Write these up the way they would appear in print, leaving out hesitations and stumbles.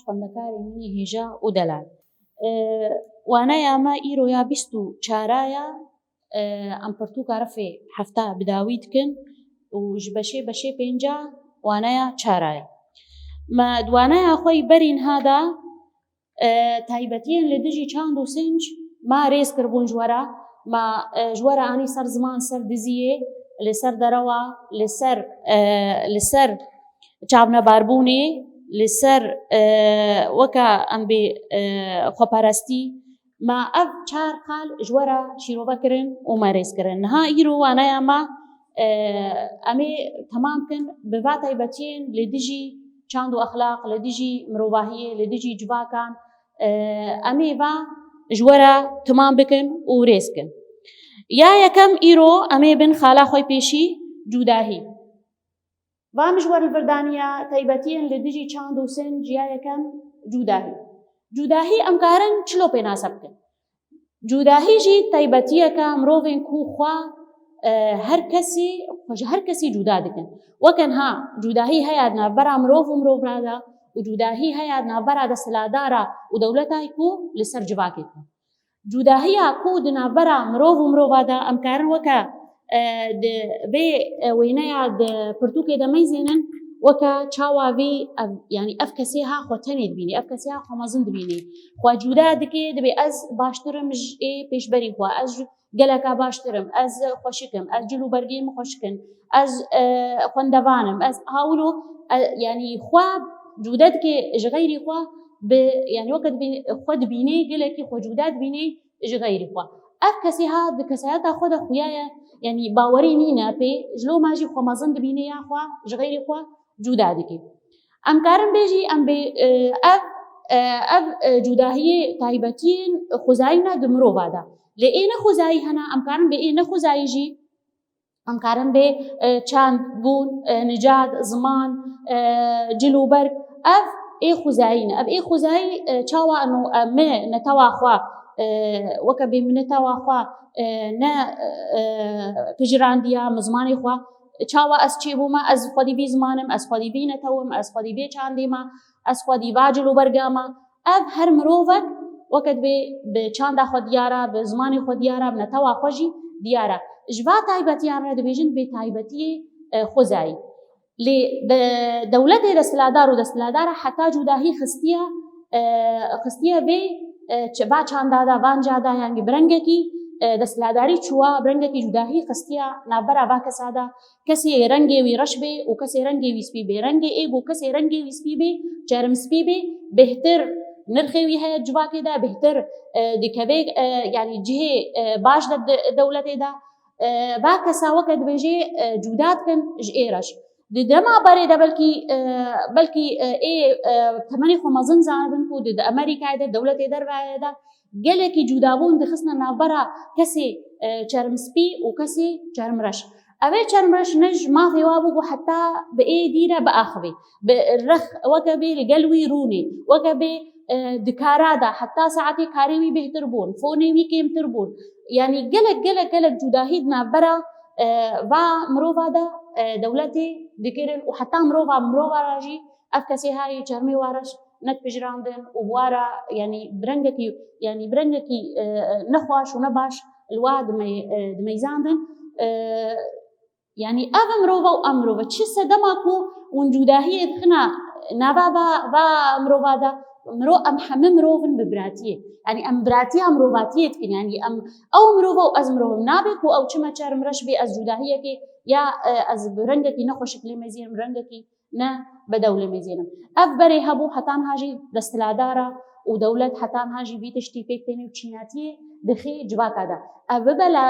خوێندەکاری منی هێژا و دەلال وانەیە ئەمە ئیرۆ یا 24 ئەم پرتووکە ڕەفێ هەفتا بداوی دکن و بەشێ 5 وانەیە چارایە مە دوانەیە خۆی بەرین هادا تایبەتیان لە دژی چاند و سنج ما رێز کردبوون ژوەرە ما ژوەرە ئانی سەر زمان سەر دزیێ لەسەر دەرەوە لەسەر چاونەباربوونێ لەسەر وەکە ئەم بێ خۆپەرستی ما ئەف 4 خاڵ ژوەرە شیرۆڤەکردن و مەرێزکردن نها ئیرۆ وانەیە ما ئەمێ تەمامکن بڤا تایبەتیان لە دژی چاند و ئەخلاق لە دژی مرۆڤاهیە لە دژی جوواکان ئەمێ با ژوەرە تمام بکن و رێزکن یا یەکەم ئیرۆ ئەمێ بن خاڵا خۆی پێشی جوداهی وام ژوەر بردانیا تایبەتیان لە دژی چاند و سنج یا یەکەم جوداهی ئەمکارن چلۆ پێناسە بکن جوداهیژی تایبەتیەکە مرۆڤێن کوخوا هەر کەسی جودا دکن وەکەنها جوداهی هەیە ناوبەرا مرۆڤ و مرۆڤرادا و جوداهی هەیە ناوبەرا دەسەلاتدارە و دەوڵەتای کو لەسەر جواکێتن جوداهیە کو دناوبەرا مرۆڤ و مرۆڤادا ئەمکارن وەکە بێ وێنەیە پرتووکێ دەمەیزێنن وەکە چاواوی ینی ئەف کەسێ ها خۆ تەنێت بینی ئەف کەسێ ها خۆمەزن دبینی خوا جودا دکێ دەبێ ئەز باشترم پێشبەری خوا ئەز گەلەکە باشترم ئەز خۆشکم ئەز جلو بەرگێم خۆشکن ئەز خوێندەوانم ئەز هاولۆ ینی خوا جودا دکێ ژ غەیری خوا ینی وەکە خۆ دبینێ گەلێکی خۆ جودا دبینێ ژ غەیری خوا ئەف کەسێ ها کەسایەتا خۆ دەخویایە ینی باوەری نینە پێ ژلۆ ماژی خۆمەزن دبینێ یاخوا ژ غەیری خوا جودا دکێ ئەمکارم بێژی ئەم بێ ئەف جوداهیە تایبەتیین خوزایینا د مرۆڤادا لە ئێنە خوزایی هەنا ئەمکارم بێ ئێنە خوزاییژی ئەمکارم بێ چاند بوون نجات زمان جلوبەرگ ئەف ئێ خوزایینە ئەف ئێ خوزایی چاوە ئەمێ نەتەواخوا وەکە بێ منەتەواخوا نە پژراندیە مزمانی خوا چاوە ئەس چێ بوومە ئەس خۆدیبی زمانم ئەس خۆدیبی نەتەوم ئەس خۆدیبێ چاندێمە ئەس خۆدیبا جلو بەرگامە ئەف هەر مرۆڤک وەکەت بێ چاندا خۆ دیارە بە زمانی خۆ دیارە بنەتەوا خۆشی دیارە ژوا تایبەتیانە دەبێژن بێ تایبەتی خۆزایی لێ دەوڵەتێ دەسەلاتدار و دەسەلاتدارە حتا جوداهی خستیە بێ با چاندادا وانجادا یانگی برەنگێکی دەسەلاتداری چووە برەنگێکی جوداهی خستیە ناوبەرا با کەسادا کەسێ ڕەنگێ وی ڕەش بێ و کەسێ ڕەنگێ ویسپی بێ ڕەنگێ ئێ بۆ کەسێ ڕەنگێ ویسپی بێ چەرمسپی بێ بهتر نرخێوی هەیە جواکێدا بهتر دکەوێ ینی جهێ باش دەوڵەتێدا با کەسا وەکە دبێژێ جودا بکەن ژ ئێرەش دەما بەرێدا بەلکی ئێ تەمەنی خۆمەزن زانبن و دە ئەمریکایدا دەوڵەتێ دەربایەدا گەلێکی جودابوون دەخستنە ناوبەرا کەسێ چەرمسپی و کەسێ چەرمڕەش ئەوێ چەرمڕەش نەژ مافێوا بوو بۆ حتا بە ئێ دیرە بە ئاخبێ رەخ وەکە بێ لەگەلوی ڕوونێ وەکە بێ دکارادا حتا ساعتی کاریوی بهتر بوون فۆنێوی کێمتر بوون ینی گەلک جوداهید ناوبەرە با مرۆڤادا دەوڵەتێ دکردن و حتا مرۆڤاژی ئەف کەسێ هایی چەرمی وارەش نەت پژراندن و بوارە ینی برەنگێکی نەخواش و نەباش لوا دمەیزاندن ینی ئەڤە مرۆڤە و ئەم مرۆڤە چ سەدەماکو ون جوداهیە دخنا ناوا با مرۆڤادا مرۆ ئەم هەمە مرۆڤن ببراتیە ینی ئەم براتیە مرۆڤاتیەت کن ینی ئەو مرۆڤە و ئەز مرۆڤم نابێت و ئەو چمە چەرمڕەش بێ ئەز جوداهیەکێ یا ئەز ڕەنگێکی نەخۆشک لێ مەزیێنم ڕەنگێکی نە بەدەو لێ مەزیێنم ئەف بەرێ هەبوو هەتان هاژی دەسەلاتدارە و دەوڵەت هەتان هاژی بی تشتی پێکتێنێ و چیناتیە دخێ جواکادا ئەف ببەلا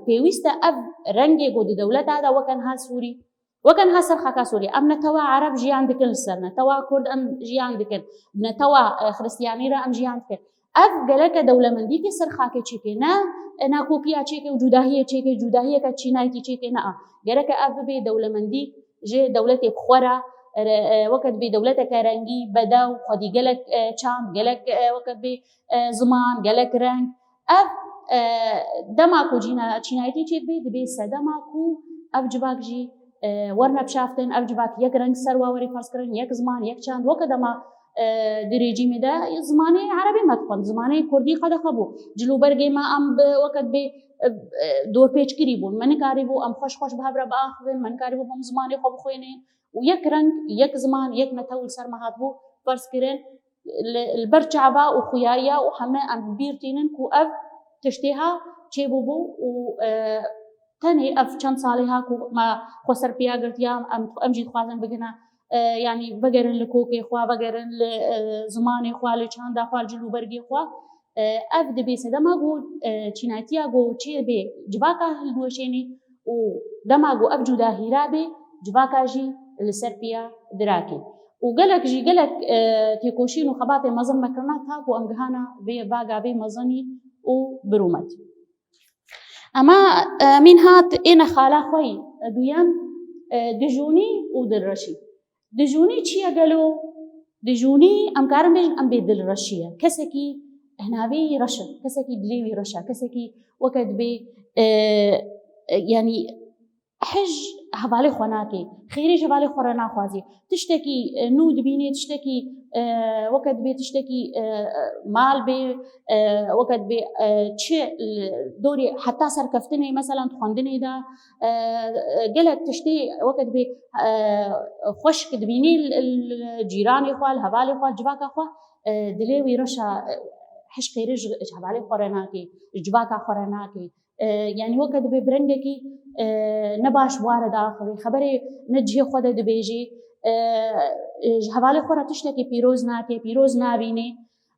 پێویستە ئەف ڕەنگێ گۆ دەوڵەتادا وەکەنها سووری وەکەنها سەرخەکە سووری ئەم نەتەوا عەرەب ژیان دکن لەسەر نەتەوا کورد ئەم ژیان دکن نەتەوا خرستیانیرە ئەم ژیان دکن ئەف گەلەکە دەوڵەمەندیکە سەرخاکە چێکێ نە ناکۆکییا چێکێ و جوداهیە چێکێ جوداهیەکە چینایتی چێکێ نە گەلەکە ئەف ببێ دەوڵەمەندی ژێ دەوڵەتێ بخۆرە وەکەت بێ دەوڵەتەکە ڕەنگی بەدا و خۆدی گەلک چاند گەلک وەکەت بێ زمان گەلک ڕەنگ ئەف دەماک و چینایتی چێک بێ دەبێ سەدەماک و ئەف جواکژی وەرنە بشافتن ئەف جواک یەک ڕەنگ سەرواوەری فەرزکردن یەک زمان یەک چاند وەکە دەما درێژیمێدا زمانەی عەرەبی مەدخۆن زمانەی کوردی قەدەخەبوو جلو بەرگێمە ئەم وەکت بێ دۆرپێچکری بوون منکاری بوو ئەم خۆش بهەبرە بەئاخبن منکاری بوو بەم زمانی خۆ بخوێنێ و یەک ڕەنگ یەک زمان یەک نەتەول سەرمەهات بوو فەرزکردن البەر چاوا و خویایە و هەمە ئەم بیرتینن و ئەv تشتێها چێبوو بوو و تەنێ ئەف چەند ساڵی هاکو خۆ سەر پیا گرتیا ئەمجی خوازن بگنە يعني بقرن لكوكي خوا بقرن لزماني خوا لچاندا خوا جلو برگي خوا اف دبي سدماغو چيناتياغو چي بي جباكا هلوشيني و دماغو اف جودا هيرابي جباكا جي لسربيا دراكي وقالك جي قالك تيكوشين وخباطي مزن مكرنات هاكو امجهانا بي باقا بي مزني وبرومت اما من هات انا خالا خوي دويام دجوني ودرشي دجوني چیە گەلۆ دجونی ئەم کارم بێژن ئەم بێ دڵڕەشیە کەسێکی هەناوی ڕەشە کەسێکی دلێوی ڕەشە کەسێکی وەکت بێ ینی حەژ هەواڵی خۆ ناکەی خێریش هەواڵی خۆڕە ناخوازی تشتێکی نو دبینێ تشتێکی وەکت بێ تشتێکی ماڵ بێ وەکت بێ چێ دۆری حتا سەرکەفتنی مەسەلەن خوێندنێدا گەلک تشتێ وەکت بێ خۆشک دبینی جیرانی خوا هەواڵی خوا جواکە خوا دلێوی ڕەشە حەش خێریش هەواڵی خۆڕە ناکەی جواکە خۆڕە ناکەی يعني وەکت بێ برنگێکی نەباش وارە داخەوی خەبەرێ نەجێ خۆدە دەبێژی هەواڵی خۆرە تشتێکی پیرۆز ناکێ پیرۆز نابینێ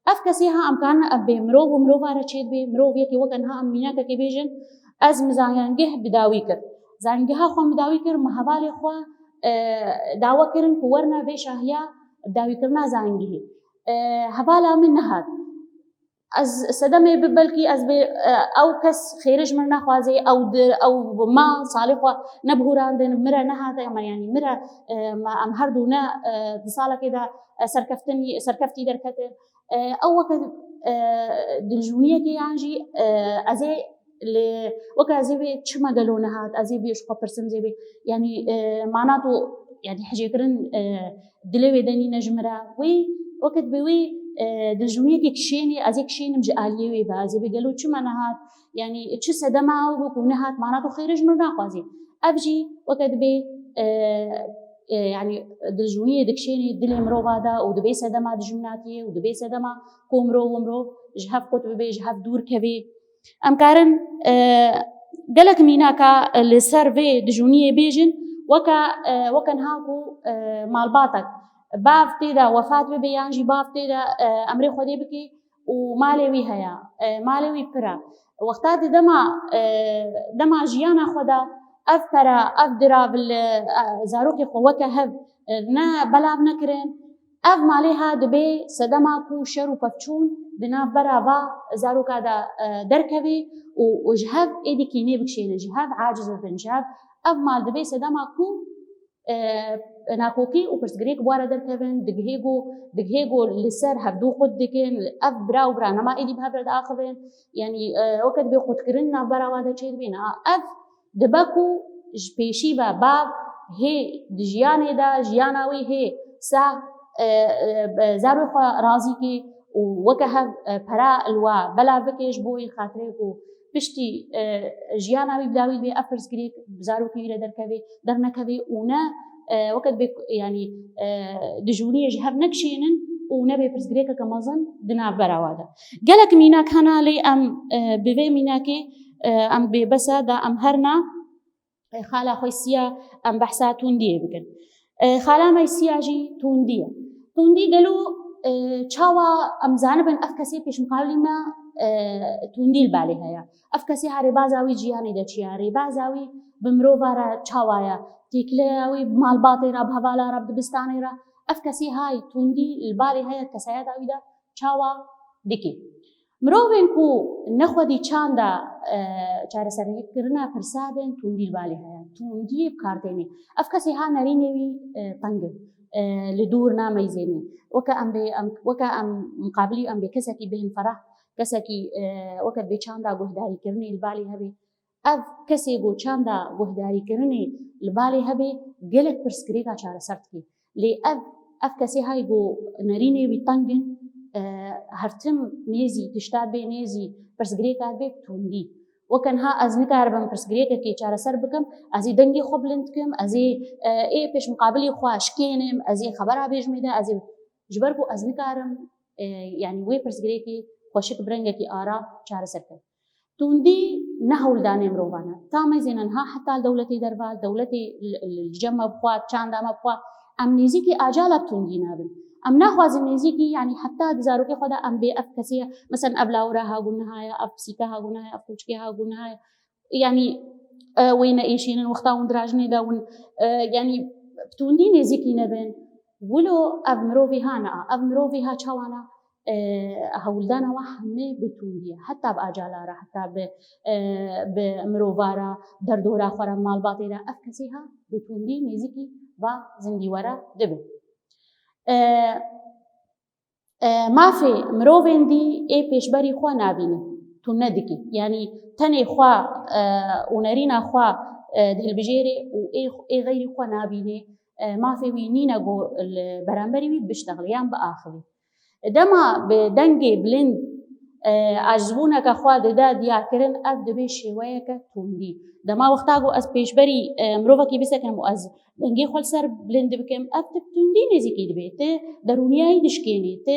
ئەف کەسی ها ئەمکان ئەبێ مرۆڤ و مرۆڤارە چێت بێ مرۆڤێکی وەکەنها ئەم میناکەکە بێژن ئەز مزانگەه بداوی کرد زانگەها خۆم بداوی کرد هەواڵی خۆ داواکردن و وەرنە بێ شاهیا بداویکردنا زانگەهی هەواڵا من نەهات از سدمه ببلكي از او كس خيرج من نخوازي او ما صالح نبهوراندن مرة نهاتا يعني مرة ما ام هردونا بصالة كده سركفتي دركته او وقت دلجونية كي عنجي ازي وكا زي تشما قالوا نهات ازي بيش قبرسن زي يعني معناته يعني حاجة كرن دلوي داني نجمرة وي وقت بوي دلجونية كشيني أزي كشيني مجالية ويبا أزي بيقالوا شو منهات يعني شو سدماو بكونهات معناته خيرج من راقازي أبجي وقت بي يعني دلجونية دكشيني دلي مرو هذا ودبي سدما دجمناتي ودبي سدما كومرو ومرو جهاف قطب بي جهاف دور كبي أمكارن قالك ميناكا لسيرفي دجونية بيجن وكان هاكو مالباتك باف تيدا وفات ببيانجي باف تيدا أمري خودي بكي ومالوي هيا مالوي برا وقتات دما جيانا خودا أفرا أفدرا بالزاروكي خوكا هب نا بلاب نكرن أف ماليها دبي سدما كوشر وبفتشون دنا برا با زاروكا دا دركبي وجهاب إيدي كيني بكشين جهاب عاجز وبنجهاب أف مال دبي سدما كو ناكوكي وبرسجريك بوارا دركبن دقهيجو لسر هبدو خد دكين أف برا وبرا نما إيدي بهبرد آخبن يعني وقت بيخد كرنا برا وادا شيء بينا أف دبكو جبيشي باب هي دجياني دا جياناوي هي سا زارو خو رازي كي وكهب برا الوا بلا بكيش بوي خاطريكو بشتي جياناوي بداوي بي أفرز كريك زارو كبيرة دركبي درنكبي ونا وقت بك يعني دجونية جهر نكشينن ونبي برزقريكا كمازن دنا براوادا قالك ميناك هنا لي أم بفي ميناكي أم ببسا دا أم هرنا خالا خويسيا أم بحثا توندية بكن خالا ما يسياجي توندي قالوا چاوا أم زانبن أفكسي بيش مقابل ما توندي البالي هيا أفكسي هاري بازاوي جياني دا چيا هاري بازاوي بمروفارا چاوايا تيكلاوي بمال باطيرا بهوالا رب دبستانيرا أفكسي هاي توندي البالي هيا كسايا داوي دا چاوا ديكي مروفين كو نخودي چاندا چاره سرنگی کرنا پرسابن توندی البالي هيا توندي بكارتيني أفكسي ها نرينيوي طنگ لدور ناميزيني وكا أم مقابلي أم بكسكي بهم فرح كسكي وكا بيچاندا گهداري کرني البالي هبي اف کسی گو چاندا گهداری کرنی لبالی هبی گلک پرسکریکا چاره سرت کی لی اف کسی های گو نرینه وی تنگن هرتم نيزي تشتاد بي نيزي برسگريكات بي بتوندي وكان ها از نكاربم برسگريكا كي چارە سەر بكم ازي دنگي خو بلندكم ازي اي پیش مقابلي خو شكينم ازي خبرها بيجميدا ازي جبربو از نكارم يعني وي برسگريكي خوشك برنگكي آرا چارە سەر كم توندي نهول داني مروفانا تامي زيننها حتى دولتي دربال دولتي الجمع بخوات چاندا ما بخوات ام نيزيكي آجالا بتوندي نابن ام ناخواز نيزيكي يعني حتى دزاروكي خدا ام بي اف كسيه مثلا ابلاوراها قلناها اف سيكاها قلناها اف كوچكيها قلناها يعني وين ايشين وقتاون دراجني داون يعني بتوندي نيزيكي نبن ولو اب مروفي هانا اب مروفي ها چاوانا هولدانا وحمي بتونديه حتى باجالارا حتى بمروفارا دردورا خورا مال باطيرا اف كسيها بتوندي نيزيكي با زندي ورا دبن ما في مروفين دي اي پیشبری خوا نابینه تو ندکی یعنی تنی خوا ونرينا خوا دهل بجيري و اي غيري خوا نابینه ما في وينينا جو البرامبري وي بيشتغل يان باخوي دما بدنگي بلند عجبونا كخوا ددا ديار كرن اف دبي شويه توندي دما وقتاغو از پیشبری مروفکی بسكن مو از دنگي خول سر بلند بكم اف توندي نزيكي دبيت درونياي دشكيني ت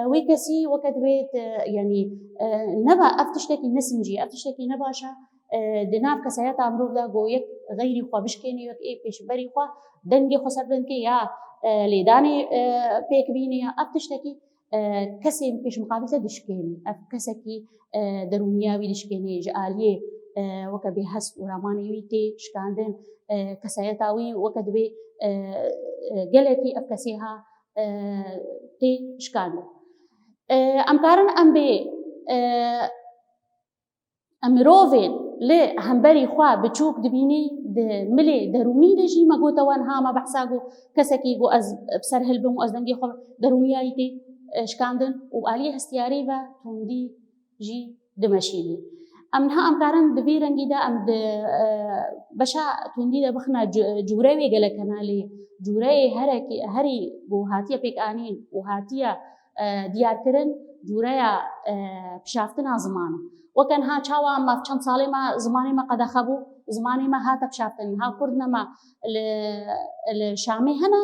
ويكسي وقت بيت يعني نبا افتشتكي نسنجي افتشتكي نباشا دناب كسيات امروف دا جو يك غيري خوا بشكيني يك اي پیشبری خوا دنگي خو سر بلندكي يا ليداني بيك بيني يا افتشتكي كسي پیش مقابل دشكيني اف كسكي درونياوي دشكيني جاليه وقت به حس ورماني ويتي شكاندن كسياتاوي وقت به جلتي افكسيها تي شكاندن امكارن ام به امروفين ل همبري خوا بتشوك دبيني ملي دروني دجي ما قوتوان ها ما بحساقو كسكي جو از بسر هلبم از دنگي خو درونيايتي شكاندن وآليه هستياري با توندي جي دمشيني امنها امكارن دبي رنگي دا ام بشا توندي دا بخنا جوري گلكنا لي جوري هري بو هاتيه بيك انين وهاتيه ديار كرن جوريا بشافتنا زمانه وكان ها چاوا ما چند سالي ما زماني ما قد خبو زماني ما هات بشافتن ها كردنا ما الشامي هنا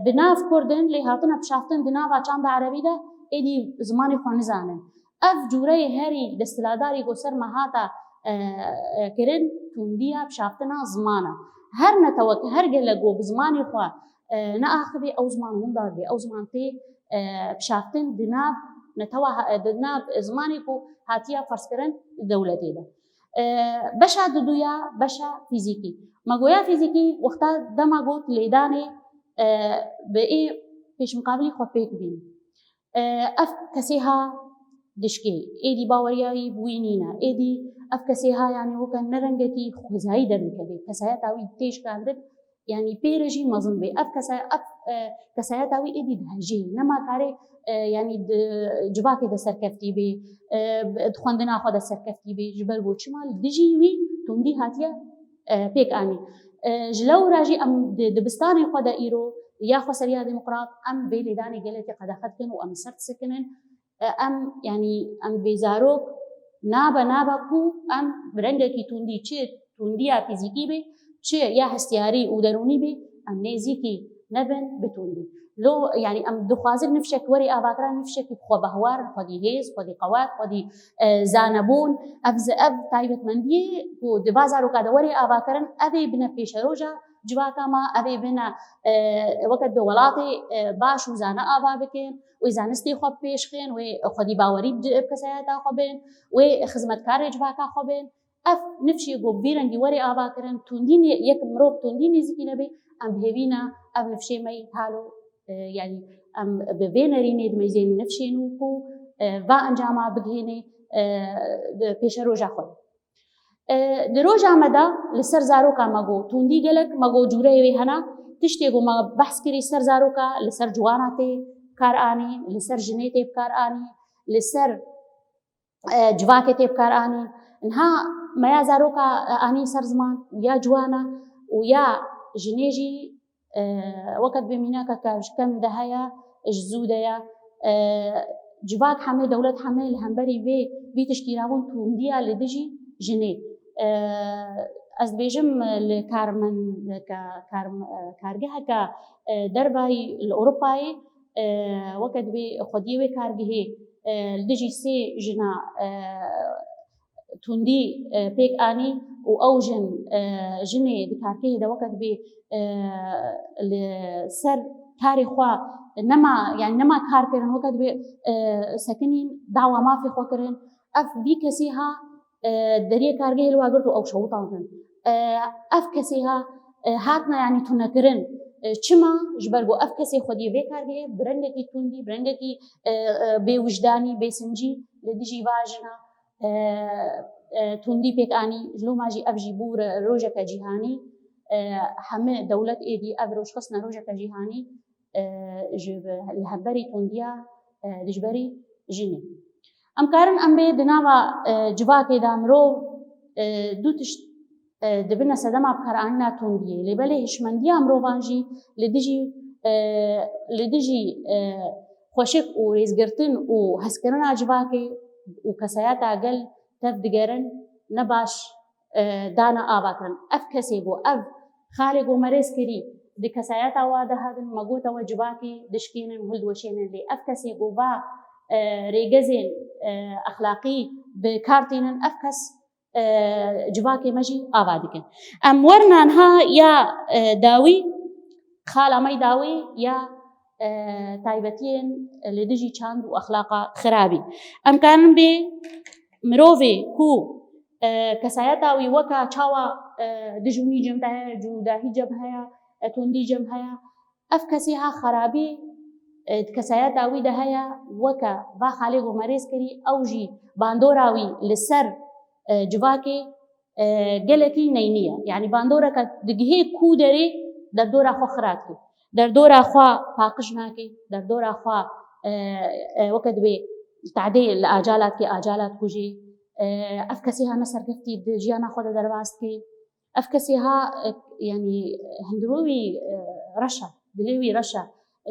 بناف كردن لي هاتنا بشافتن دناوا چند عربي دا ايدي زماني خو نزانن اف جوري هري دستلاداري گو سر مهاتا كرن تونديا بشافتنا زمانه هر نتوك هر گلگو بزماني خو ناخذي او زمان منداربي او زمان تي بشافتن دناب نتوا دناب زماني كو هاتيا فرسكرن دولتي ده بشا ددويا بشا فيزيكي ما گويا فيزيكي وقتا دما گوت ليداني باي پیش مقابلي خو بيك بين اف كسيها دشكي ايدي باورياي بوينينا ايدي اف كسيها يعني وكان نرنگكي خوزاي دركبي كسايتاوي تيش كاندر يعني بيرجي مظن بي اف كسايتاوي ايدي دهجي نما كاري يعني جباكي ده سركفتي بي دخوندنا خو ده سركفتي بي جبل بو شمال دجي وي توندي هاتيا بيك اني جلو راجي ام دبستاني خو ده ايرو يا خو سريا ديمقراط ام بيلي داني قالتي قد اخذتن وام سرت سكنن ام يعني ام بيزاروك نابا كو ام برندكي توندي تشي تونديا فيزيكي بي تشي يا هستياري ودروني بي ام نيزيكي نبن بتوندي لو يعني ام دخوازر نفشك وري اباكرا نفشك بخو بهوار خدي هيز خدي قوات خدي زانبون افز تايبت مندي كو دبازارو كاد وري اباكرن ابي بنا بيشروجا جواكا ما ابي بنا وقت بولاتي باش وزانا ابا بكين وزانستي خو بيشخين وخدي باوري بكساياتا خبين وخدمتكار جواكا خبين اف نفشي جو بيرنجي وري اباكرن تونديني يك مروب تونديني زيكي نبي ام بهبينا ام نفشي مي حالو يعني ام بفينريني دميزين نفشي نوكو با انجاما بگهيني پیش روجا خود دروجا مدا لسر زاروكا ماگو توندي گلك ماگو جوري وي هنا تشتي گو ما بحث كري سر زاروكا لسر جواناتي كار اني لسر جنيتي بكار اني لسر جواكتي بكار اني انها ما يا زاروكا اني سر زمان ويا جوانا ويا جنيجي وەکت ببیناکە کەم دەهەیە زوودەیە جوواک هەمێ دەوڵەت هەمێ لە هەمبەری وێ وی تشتیراون توندیە لە دژی ژنێ ئەس بێژم لە کارگەهەکە دەربای لە ئەوروپایە وەکت بێ خودی وێ کارگەهێ دژی سێ ژنە توندی پێک ئانی و ئەو ژنێ دکارکەهێدا وەکت بێ سەر کاری خوا نەما کارکردن وەکت بێ سەکنین داوا مافی خۆکردن ئەف وی کەسی ها دەریە کارگەهێ لواگرت و ئەو شەوتاکن ئەف کەسی ها هاتنە یعنی تونەکردن چما ژبەرگۆ ئەف کەسێ خودی وێ کارگەهێ برەنگێکی توندی برەنگێکی بێوجدانی بێسنجی لە دژی ڤاژنە توندی پێکانی ژلۆماژی ئەڤژی بوو ڕۆژێکە جیهانی همه دولت ایدی ابروش خصنا روجا كجيهاني الهبري تونديا دجبري جيني ام كارن ام بي دناوا جواكي دامرو دوتش دبنا سدما بكرانا توندي لبلي هشمنديا امرو وانجي لدجي خوشك و ريزگرتن و هسكرنا جواكي و كسايات عقل تفدگرن نباش دانا آواتن اف کسی گو اف خالق و مریض کری دی کسایت آواده هدن مگوتا و جواکی دشکینن هلد وشینن لی اف کسی گو با ریگزین اخلاقی بکارتینن اف کس جواکی مجی آواده کن ام ورنان ها یا داوی خالا مای داوی یا تایبەتیان لە دژی چاند و ئەخلاقا خراپی ئەم کارن بێ مرۆڤێ کو کەسایەتاوی وەکە چاوە دژونی جەم هەیە جوداهی جەم هەیە توندی جەم هەیە ئەف کەسی ها خراپی کەسایەتاوی دە هەیە وەکە ڤا خالێ گۆمەرێز کردی ئەوژی باندۆراوی لەسەر جواکێ gelekî neyniye yani bandoreka digihê ku derê derdora xwe xirat kir derdora xwe paqij nake derdora xwe weke dibe tadê li acalat kê acalat kujê ev kesî ha neserkeftî di jiyana xwe de derbas kê ev kesî ha yani hindirû wî reşa dilê wî reşa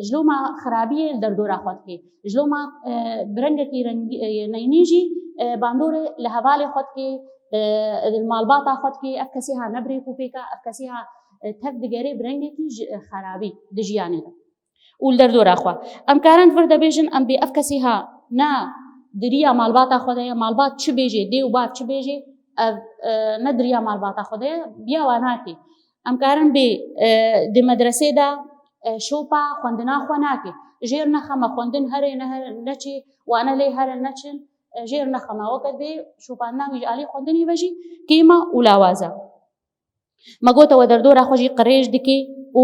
ji lo ma xirabiyê li derdora xwe dikê ji lo ma birengekî neynî jî bandorê li hevalê xwe dikê المالباطا خود که اف کسی ها نبری کوپیکا اف کسی ها تف دگری برنگی کی خرابی دجیانی ده اول در دور اخوا ام کارن فرد بیجن ام بی اف کسی ها نا دریا مالباطا خود یا مالبات چه بیجه دی و باف چه بیجه ندریا مالباطا خود بیا واناتی ام کارن بی د مدرسه دا شوپا خوندنا خوناکی جیر نخما خوندن هر نه نچی وانا لی هر نچن جير نخما وقت بي شوبانا ويجي علي خوندني بجي كيما ولاوازا ما قوت ودردورا خوجي قريش دكي و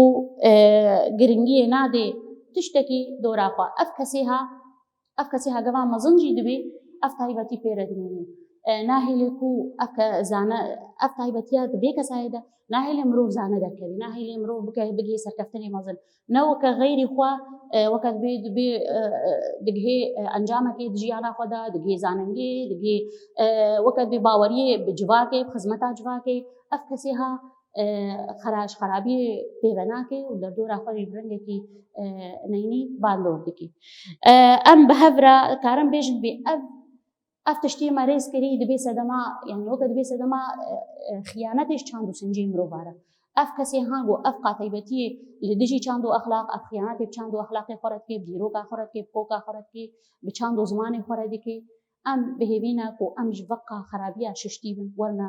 قرنجي نادي تشتكي دورا خوا افكسيها قبا مزنجي دبي افتايبتي بيردني ناهي لكو افك زانا افتايبتيا دبي كسايده ناهي لمرو زانا دكري ناهي لمرو بقي سركفتني مزن نوك غيري خوا وقت بي دبي دغه انجامه کې دجیانا خدا دغه زاننګي دغه وقت بي باوري بجوا کې خدمت اجوا کې افکسيها خرابي پیونا کې دردور اخري برنګ کې نيني باندور دکی ام بهفرا کارم بيجن بي افتشتي ماريس كري دبي سدما يعني وقت بي سدما خيانتش چاندو سنجي مروباره اف کسی هنگو اف قاطعیتی لدیجی چندو اخلاق اف خیانتی چندو اخلاقی خورد کی دیروگا خورد کی پوکا خورد کی بچندو زمانی خورد کی ام بهوینا کو ام جوقا خرابیا ششتی بن ورنا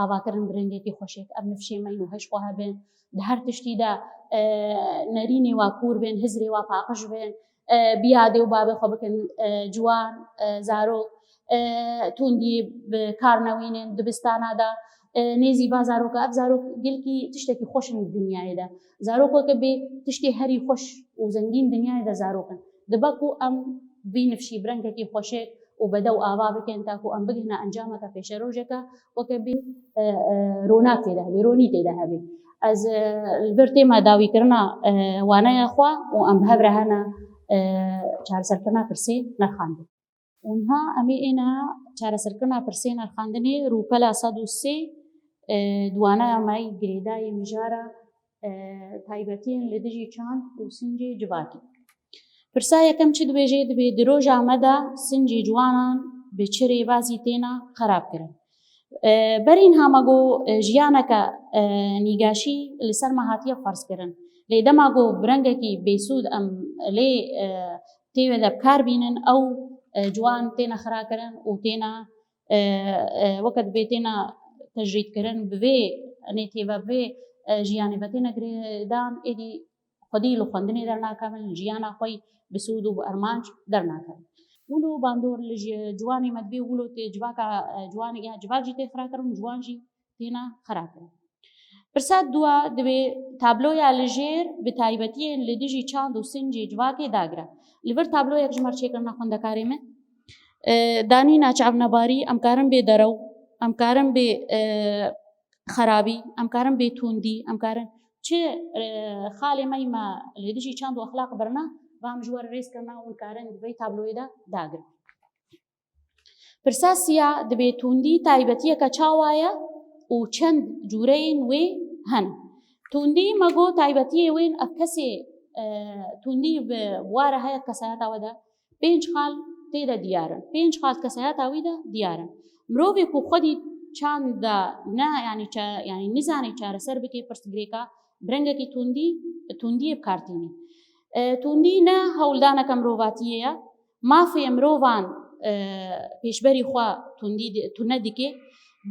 آواکرن برنده کی خوشک ام نفشی مینو هش خواه بن دهر تشتی دا نرینی و کور بن هزری و پاقش بن بیاده و باب خوبکن جوان زارو توندی بکارنوینن دبستانا دا نيزي بازاروك اف زاروك قلكي تشتكي خوش من الدنيا ده زاروك كبي تشتي هري خوش وزنجين دنيا ده زاروك دبكو ام بينفشي برنككي خوشك وبدو آبابك انتاكو ام بقهنا انجامك في شروجك وكبي روناك ده روني ده هبي از البرتي ما داوي كرنا وانا يا اخوا وام بهبرهنا چار سرکنا پرسي نرخاندو اونها امی اینا چار سرکنا پرسي نرخاندني روپلا 103 دوانا مای گریدای مجارا تایبەتیان لە دژی چاند و سنجی جوواکی. پرسا یەکەم چ دەبێژێ دەبێ درۆژە ئەمەدا سنجی جوانان بە چ ڕێبازی تێنا خراپکردن. بەرین هەمەگۆ ژیانەکە نیگاشی لەسەر مەهاتیە فەرزکردن. لێ دەماگۆ برەنگێکی بێسوود ئەم لێ تێوێدە بکار بینن ئەو جوان تێنە خراکردن و تێنە وەکە دەبێت تێنە تەژریدکردن بوێ ئەنێ تێبە بوێ ژیانی بە تێنە گرێدان ئێدی خودی لە خوێندنی دەرناکەمن ژیانە خۆی بسوود و ئەرمانج دەرناکەن. ولو باندۆر لە جوانی مەدبێ ولو تێ جواکە جوانی جواجی تێ خراکردن جوانجی تێنە خراکردن. پرسات دووە دەبێ تابلۆیا لەژێر بە تایبەتیە لە دژی چاند و سنجی جواکێ داگرە. لەبەر تابلۆیەک ژمارچێکردنە خوێندەکارێ من دانی ناچاونەباری ئەمکارم بێ دەرەو ئەمکارم بێ خرابی ئەمکارم بێ توندی ئەمکارن چه خاڵێ مەیمە لە دژی چاند و ئەخلاق بەرنا بام ژوەر ڕێزکردنا ونکارن دبەی تابلۆیدا داگر. پرساسیە دەبێ توندی تایبەتیەکە چاوایە و چەند جوورەیەن وێ هەن. توندی مەگۆ تایبەتیە وێن ئەف کەسێ توندی وارە هەیە کەسایەتاوەدا 5 خاڵ تێدە دیارن 5 خاڵ کەسایەتاویدا دیارن. مرۆڤێک و خودی چاندا نا ینی نزانی چارەسەر بکێ پرسگرێکە برەنگێکی توندی بکارتێنی. توندی نە هەوڵدانەکە مرۆڤاتیەیە مافێ مرۆڤان پێشبەری خوا تونە دیکێ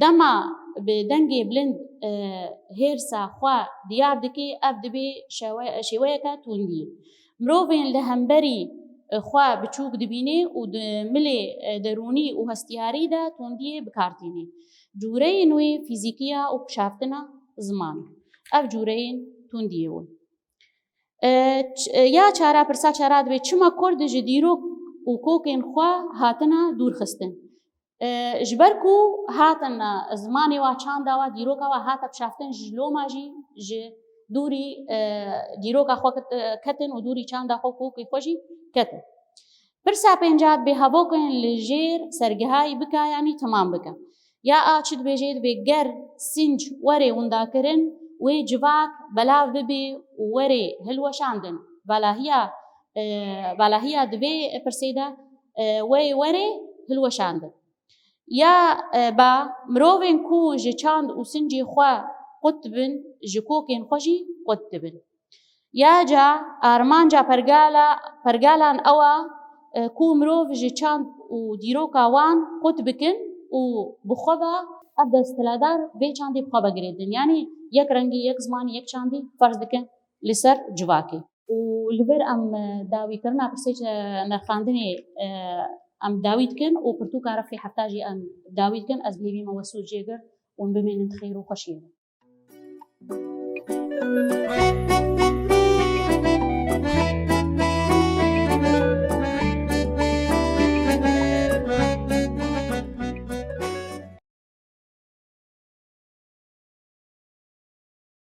دەما دەنگێ بلند هێرسا خوا دیار دکێ ئەف دەبێ شێوەیەکە توندی. مرۆڤێن لە هەمبەری خوا بچووک دبینێ و ملێ دەرونی و هەستیاریدا توندیە بکارتێنێ. جوورەی نوێ فیزیکیە و پشافتنە زمان ئەف جوورەیەن توندیەوە. یا چارە پرسا چارە دەبێت چما کۆردژە دیرۆک و کۆکێن خوا هاتنە دوورخستن. ژبەرک و هاتنە زمانی وا چانداوە دیرۆکەوە هاتە پشافتن ژلۆماژی ژ دووری دیرۆکە خۆ کەتن و دووری چاندا خۆ کۆکی خۆشی کەتن. پرسا پێنجات بێ هەڤۆکێن لە ژێر سەرگەهای بکە ینی تەمام بکە. یا ئاچت بێژێت بێ گەر سنج وەرێ ونداکردن وێ جواک بەلاو ببێ و وەرێ هەلوەشاندن بالاهیە دەبێ پرسێدا وێ وەرێ هەلوەشاندن. یا بە مرۆڤێن کو ژە چاند و سنجی خوا قوت بن ژە کۆکێن خۆشی قوت بن. یا جا ئارمانجا پەرگالان ئەوە کو مرۆڤ ژە چاند و دیرۆکاوان قوت بکن و بخۆ بە ئەف دەستەلادار بێ چاندی بخۆ بەگرێتن ینی یەک ڕەنگی یەک زمانی یەک چاندی فەرز دکن لەسەر جواکی. و لەبەر ئەم داویکردنا پرسێ نەرخاندنێ ئەم داویتکن و پرتوو کارەفی حەفتاژی ئەم داویتکن ئەس بێبیمەوە سوود جێگر ون بمێنن خێر و خۆشیە.